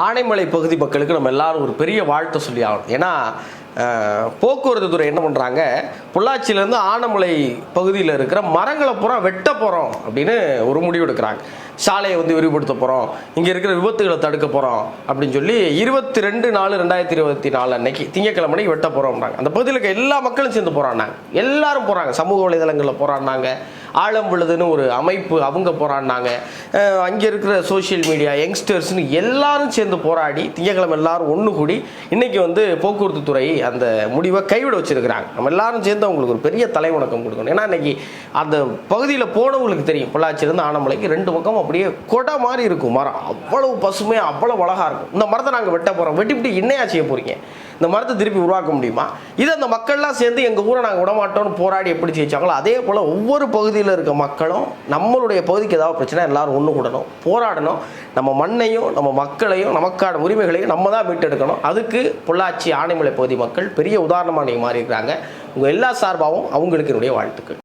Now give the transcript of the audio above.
ஆனைமலை பகுதி மக்களுக்கு நம்ம எல்லாரும் ஒரு பெரிய வாழ்த்து சொல்லி ஆகணும். ஏன்னா போக்குவரத்து துறை என்ன பண்ணுறாங்க, பொள்ளாச்சியிலேருந்து ஆனைமலை பகுதியில் இருக்கிற மரங்களை பூரா வெட்ட போகிறோம் அப்படின்னு ஒரு முடிவு எடுக்கிறாங்க. சாலையை விரிவுபடுத்த போகிறோம், இங்கே இருக்கிற விபத்துகளை தடுக்க போகிறோம் அப்படின்னு சொல்லி 22/4/2024 அன்னைக்கு திங்கக்கிழமை வெட்ட போகிறோம்னாங்க. அந்த பகுதியில் இருக்க எல்லா மக்களும் சேர்ந்து போகிறான்னாங்க. எல்லாரும் போகிறாங்க, சமூக வலைதளங்களில் போகிறான்னாங்க. ஆழம் விழுதுன்னு ஒரு அமைப்பு அவங்க போராடினாங்க. அங்கே இருக்கிற சோஷியல் மீடியா யங்ஸ்டர்ஸ்னு எல்லாரும் சேர்ந்து போராடி திங்கக்கிழமை எல்லாரும் ஒன்று கூடி இன்னைக்கு போக்குவரத்து துறை அந்த முடிவை கைவிட வச்சிருக்கிறாங்க. நம்ம எல்லாரும் சேர்ந்து அவங்களுக்கு ஒரு பெரிய தலைவணக்கம் கொடுக்கணும். ஏன்னா இன்னைக்கு அந்த பகுதியில் போனவங்களுக்கு தெரியும், பொள்ளாச்சியிலேருந்து ஆனமலைக்கு 2 பக்கம் அப்படியே கொடை மாதிரி இருக்கும் மரம். அவ்வளவு பசுமையாக அவ்வளவு அழகாக இருக்கும். இந்த மரத்தை நாங்கள் வெட்ட போகிறோம், வெட்டிவிட்டு என்னையா செய்ய போகிறீங்க, இந்த மரத்தை திருப்பி உருவாக்க முடியுமா? இதை அந்த மக்கள்லாம் சேர்ந்து எங்கள் ஊரை நாங்கள் விடமாட்டோம்னு போராடி எப்படி ஜெயிச்சாங்களோ அதே போல் ஒவ்வொரு பகுதியில் இருக்க மக்களும் நம்மளுடைய பகுதிக்கு ஏதாவது பிரச்சனை எல்லாரும் ஒன்று கூடணும், போராடணும். நம்ம மண்ணையும் நம்ம மக்களையும் நமக்கான உரிமைகளையும் நம்ம தான் மீட்டெடுக்கணும். அதுக்கு பொள்ளாச்சி ஆனைமலை பகுதி மக்கள் பெரிய உதாரணமாக நீங்கள் மாறி இருக்கிறாங்க. உங்கள் எல்லா சார்பாகவும் அவங்களுக்கு என்னுடைய வாழ்த்துக்கள்.